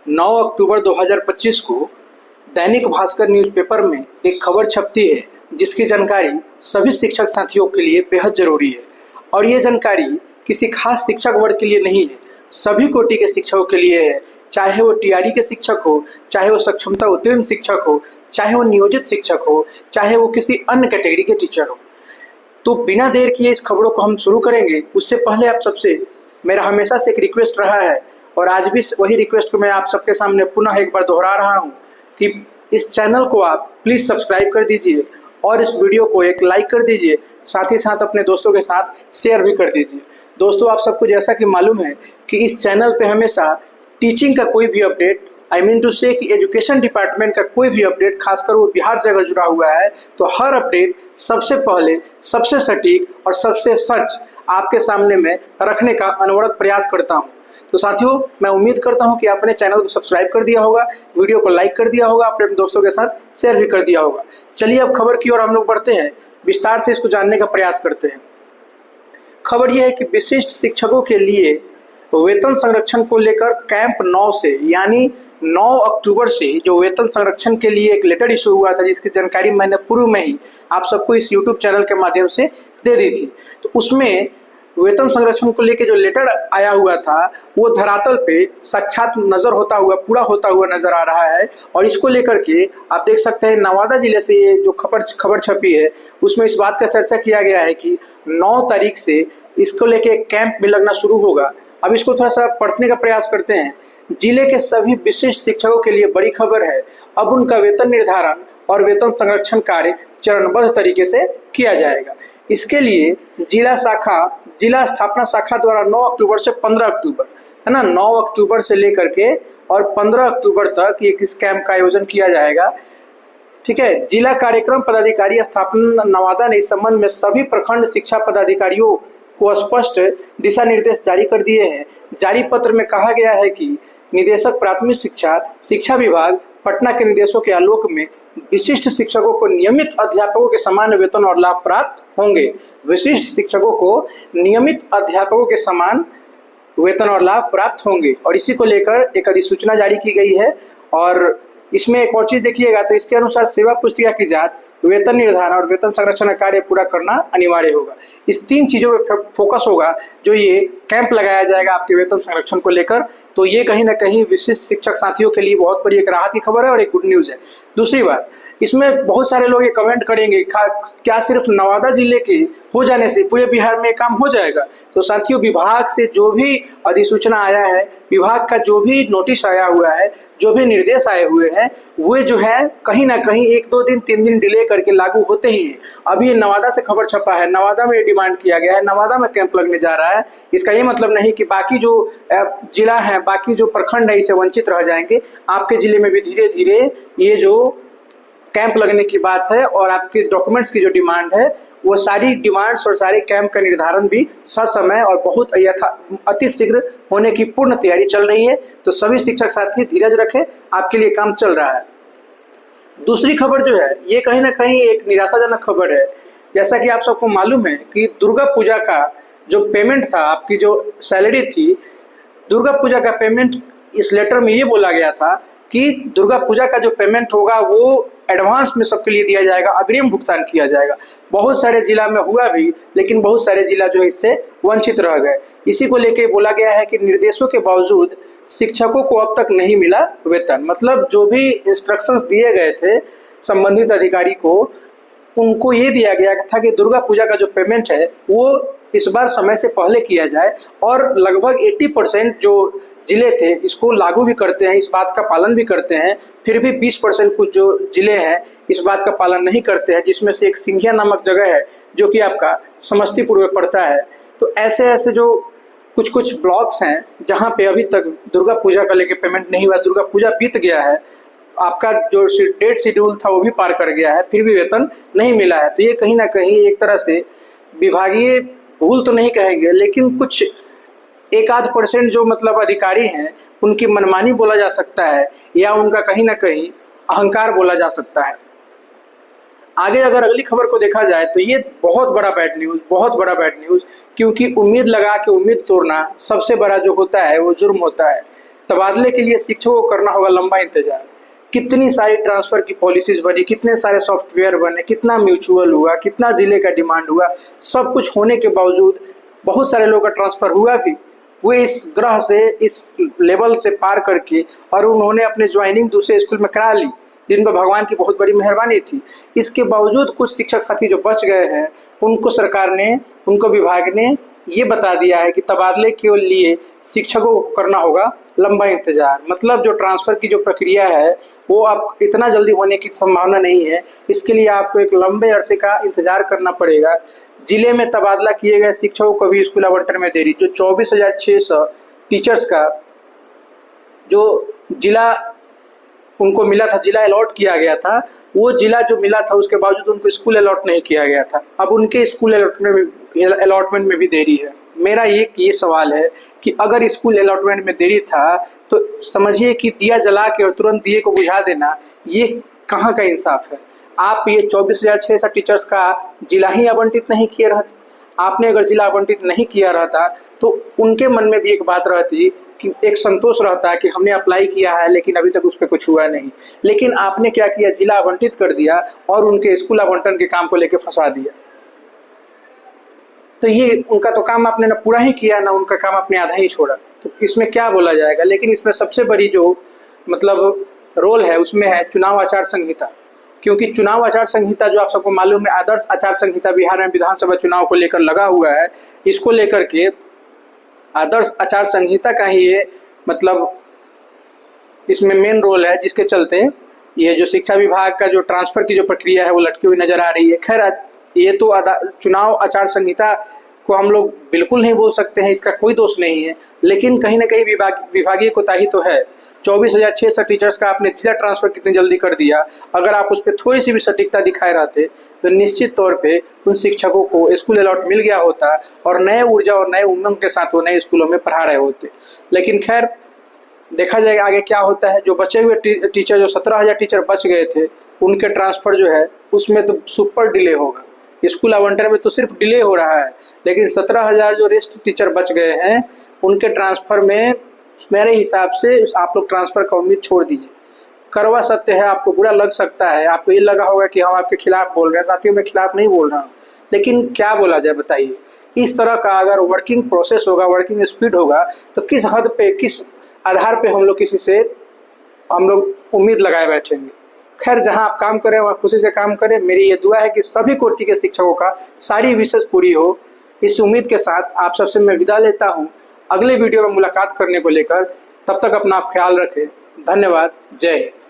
9 अक्टूबर 2025 को दैनिक भास्कर न्यूज़पेपर में एक खबर छपती है जिसकी जानकारी सभी शिक्षक साथियों के लिए बेहद ज़रूरी है। और ये जानकारी किसी खास शिक्षक वर्ग के लिए नहीं है, सभी कोटि के शिक्षकों के लिए है। चाहे वो टीआरई के शिक्षक हो, चाहे वो सक्षमता उत्तीर्ण शिक्षक हो, चाहे वो नियोजित शिक्षक हो, चाहे वो किसी अन्य कैटेगरी के टीचर हो। तो बिना देर किए इस खबरों को हम शुरू करेंगे। उससे पहले आप सबसे मेरा हमेशा से एक रिक्वेस्ट रहा है और आज भी वही रिक्वेस्ट को मैं आप सबके सामने पुनः एक बार दोहरा रहा हूँ कि इस चैनल को आप प्लीज़ सब्सक्राइब कर दीजिए और इस वीडियो को एक लाइक कर दीजिए, साथ ही साथ अपने दोस्तों के साथ शेयर भी कर दीजिए। दोस्तों, आप सबको जैसा कि मालूम है कि इस चैनल पे हमेशा टीचिंग का कोई भी अपडेट, आई मीन टू से कि एजुकेशन डिपार्टमेंट का कोई भी अपडेट, खासकर वो बिहार से अगर जुड़ा हुआ है तो हर अपडेट सबसे पहले, सबसे सटीक और सबसे सच आपके सामने में रखने का अनवरत प्रयास करता हूँ। तो साथियों, मैं उम्मीद करता हूँ कि आपने चैनल को सब्सक्राइब कर दिया होगा, वीडियो को लाइक कर दिया होगा, अपने दोस्तों के साथ शेयर भी कर दिया होगा। चलिए अब खबर की ओर हम लोग बढ़ते हैं, विस्तार से इसको जानने का प्रयास करते हैं। खबर यह है कि विशिष्ट शिक्षकों के लिए वेतन संरक्षण को लेकर कैंप 9 से यानी 9 अक्टूबर से जो वेतन संरक्षण के लिए एक लेटर इशू हुआ था, जिसकी जानकारी मैंने पूर्व में ही आप सबको इस यूट्यूब चैनल के माध्यम से दे दी थी। तो उसमें वेतन संरक्षण को लेकर जो लेटर आया हुआ था वो धरातल पे साक्षात नजर होता हुआ, पूरा होता हुआ नजर आ रहा है। और इसको लेकर के आप देख सकते हैं नवादा जिले से ये जो खबर छपी है उसमें इस बात का चर्चा किया गया है कि 9 तारीख से इसको लेके एक कैंप भी लगना शुरू होगा। अब इसको थोड़ा सा पढ़ने का प्रयास करते हैं। जिले के सभी विशिष्ट शिक्षकों के लिए बड़ी खबर है, अब उनका वेतन निर्धारण और वेतन संरक्षण कार्य चरणबद्ध तरीके से किया जाएगा। इसके लिए जिला स्थापना शाखा द्वारा 9 अक्टूबर से 15 अक्टूबर, है ना, 9 अक्टूबर से लेकर के और 15 अक्टूबर तक इस कैंप का आयोजन किया जाएगा। ठीक है। जिला कार्यक्रम पदाधिकारी स्थापना नवादा ने इस संबंध में सभी प्रखंड शिक्षा पदाधिकारियों को स्पष्ट दिशा निर्देश जारी कर दिए हैं। जारी पत्र में कहा गया है कि निदेशक प्राथमिक शिक्षा विभाग पटना के निर्देशों के आलोक में विशिष्ट शिक्षकों को नियमित अध्यापकों के समान वेतन और लाभ प्राप्त होंगे। विशिष्ट शिक्षकों को नियमित अध्यापकों के समान वेतन और लाभ प्राप्त होंगे और इसी को लेकर एक अधिसूचना जारी की गई है। और इसमें एक और चीज देखिएगा तो इसके अनुसार सेवा पुस्तिका की जांच, वेतन निर्धारण और वेतन संरक्षण का कार्य पूरा करना अनिवार्य होगा। इस 3 चीजों पर फोकस होगा जो ये कैंप लगाया जाएगा आपके वेतन संरक्षण को लेकर। तो ये कहीं ना कहीं विशिष्ट शिक्षक साथियों के लिए बहुत बड़ी एक राहत की खबर है और एक गुड न्यूज है। दूसरी बात, इसमें बहुत सारे लोग ये कमेंट करेंगे क्या सिर्फ नवादा जिले के हो जाने से पूरे बिहार में काम हो जाएगा? तो साथियों, विभाग से जो भी अधिसूचना आया है, विभाग का जो भी नोटिस आया हुआ है, जो भी निर्देश आए हुए हैं, वो जो है कहीं ना कहीं 1-2 दिन 3 दिन डिले करके लागू होते ही हैं। अभी नवादा से खबर छपा है, नवादा में डिमांड किया गया है, नवादा में कैंप लगने जा रहा है। इसका ये मतलब नहीं कि बाकी जो जिला है, बाकी जो प्रखंड है, इसे वंचित रह जाएंगे। आपके जिले में भी धीरे धीरे ये जो कैंप लगने की बात है और आपके डॉक्यूमेंट्स की जो डिमांड है, वो सारी डिमांड्स और सारे कैंप का निर्धारण भी ससमय और बहुत अति शीघ्र होने की पूर्ण तैयारी चल रही है। तो सभी शिक्षक साथी धीरज रखें, आपके लिए काम चल रहा है। दूसरी खबर जो है ये कहीं ना कहीं एक निराशाजनक खबर है। जैसा कि आप सबको मालूम है कि दुर्गा पूजा का जो पेमेंट था, आपकी जो सैलरी थी, दुर्गा पूजा का पेमेंट, इस लेटर में ये बोला गया था कि दुर्गा पूजा का जो पेमेंट होगा वो एडवांस में सबके लिए दिया जाएगा, अग्रिम भुगतान किया जाएगा। बहुत सारे जिला में हुआ भी, लेकिन बहुत सारे जिला जो है इससे वंचित रह गए। इसी को लेकर बोला गया है कि निर्देशों के बावजूद शिक्षकों को अब तक नहीं मिला वेतन। मतलब जो भी इंस्ट्रक्शंस दिए गए थे संबंधित अधिकारी को, उनको ये दिया गया था कि दुर्गा पूजा का जो पेमेंट है वो इस बार समय से पहले किया जाए। और लगभग 80% जो जिले थे इसको लागू भी करते हैं, इस बात का पालन भी करते हैं। फिर भी 20% कुछ जो जिले हैं इस बात का पालन नहीं करते हैं, जिसमें से एक सिंघिया नामक जगह है जो कि आपका समस्तीपुर में पड़ता है। तो ऐसे जो कुछ ब्लॉक्स हैं जहाँ पे अभी तक दुर्गा पूजा का लेके पेमेंट नहीं हुआ, दुर्गा पूजा बीत गया है, आपका जो डेट शेड्यूल था वो भी पार कर गया है, फिर भी वेतन नहीं मिला है। तो ये कहीं ना कहीं एक तरह से विभागीय भूल तो नहीं कहेंगे, लेकिन कुछ 1-8% जो मतलब अधिकारी हैं उनकी मनमानी बोला जा सकता है या उनका कहीं ना कहीं अहंकार बोला जा सकता है। आगे अगर अगली खबर को देखा जाए तो ये बहुत बड़ा बैड न्यूज़, क्योंकि उम्मीद लगा के उम्मीद तोड़ना सबसे बड़ा जो होता है वो जुर्म होता है। तबादले के लिए शिक्षकों को करना होगा लंबा इंतजार। कितनी सारी ट्रांसफर की पॉलिसीज बनी, कितने सारे सॉफ्टवेयर बने, कितना म्यूचुअल हुआ, कितना जिले का डिमांड हुआ, सब कुछ होने के बावजूद बहुत सारे लोगों का ट्रांसफर हुआ भी। वो इस ग्रह से, इस लेवल से पार करके और उन्होंने अपने ज्वाइनिंग दूसरे स्कूल में करा ली, जिन पर भगवान की बहुत बड़ी मेहरबानी थी। इसके बावजूद कुछ शिक्षक साथी जो बच गए हैं, उनको सरकार ने, उनको विभाग ने ये बता दिया है कि तबादले के लिए शिक्षकों को करना होगा लंबा इंतजार। मतलब जो ट्रांसफ़र की जो प्रक्रिया है वो अब इतना जल्दी होने की संभावना नहीं है। इसके लिए आपको एक लंबे अरसे का इंतजार करना पड़ेगा। जिले में तबादला किए गए शिक्षकों को भी स्कूल आवंटन में देरी। जो 24,600 टीचर्स का जो जिला उनको मिला था, जिला अलॉट किया गया था, वो जिला जो मिला था उसके बावजूद उनको स्कूल अलॉट नहीं किया गया था। अब उनके स्कूल अलॉटमेंट में भी देरी है। मेरा ये सवाल है कि अगर स्कूल अलॉटमेंट में देरी था तो समझिए कि दिया जला के और तुरंत दिए को बुझा देना, ये कहाँ का इंसाफ है। आप ये 24,600 टीचर्स का जिला ही आवंटित नहीं किए रहते। आपने अगर जिला आवंटित नहीं किया रहता तो उनके मन में भी एक बात रहती कि एक संतोष रहता है कि हमने अप्लाई किया है लेकिन अभी तक उस पर कुछ हुआ नहीं। लेकिन आपने क्या किया, जिला आवंटित कर दिया और उनके स्कूल आवंटन के काम को लेकर फंसा दिया। तो ये उनका तो काम आपने ना पूरा ही किया, ना उनका काम आपने आधा ही छोड़ा। तो इसमें क्या बोला जाएगा। लेकिन इसमें सबसे बड़ी जो मतलब रोल है उसमें है चुनाव आचार संहिता। क्योंकि चुनाव आचार संहिता जो आप सबको मालूम है, आदर्श आचार संहिता बिहार में विधानसभा चुनाव को लेकर लगा हुआ है। इसको लेकर के आदर्श आचार संहिता का ही ये मतलब इसमें मेन रोल है, जिसके चलते ये जो शिक्षा विभाग का जो ट्रांसफ़र की जो प्रक्रिया है वो लटकी हुई नज़र आ रही है। खैर, ये तो चुनाव आचार संहिता को हम लोग बिल्कुल नहीं बोल सकते हैं, इसका कोई दोष नहीं है। लेकिन कहीं ना कहीं विभागीय कोताही तो है। 24,600 टीचर्स का आपने जिला ट्रांसफ़र कितनी जल्दी कर दिया। अगर आप उस पर थोड़ी सी भी सटीकता दिखाए रहते तो निश्चित तौर पे उन शिक्षकों को स्कूल अलॉट मिल गया होता और नए ऊर्जा और नए उमंग के साथ वो नए स्कूलों में पढ़ा रहे होते। लेकिन खैर, देखा जाएगा आगे क्या होता है। जो बचे हुए टीचर, जो 17,000 टीचर बच गए थे, उनके ट्रांसफ़र जो है उसमें तो सुपर डिले होगा। स्कूल आवंटन में तो सिर्फ डिले हो रहा है, लेकिन 17,000 जो रेस्ट टीचर बच गए हैं उनके ट्रांसफ़र में मेरे हिसाब से आप लोग ट्रांसफ़र का उम्मीद छोड़ दीजिए। कड़वा सत्य है, आपको बुरा लग सकता है, आपको ये लगा होगा कि हम आपके खिलाफ बोल रहे हैं। साथियों, मैं खिलाफ नहीं बोल रहा हूँ, लेकिन क्या बोला जाए बताइए। इस तरह का अगर वर्किंग प्रोसेस होगा, वर्किंग स्पीड होगा, तो किस हद पे, किस आधार पे हम लोग किसी से उम्मीद लगाए बैठेंगे। खैर, जहां आप काम करें वहाँ खुशी से काम करें। मेरी ये दुआ है कि सभी कोटि के शिक्षकों का सारी विशेष पूरी हो। इस उम्मीद के साथ आप सबसे मैं विदा लेता हूँ, अगले वीडियो में मुलाकात करने को लेकर। तब तक अपना ख्याल रखें। धन्यवाद। जय हिंद।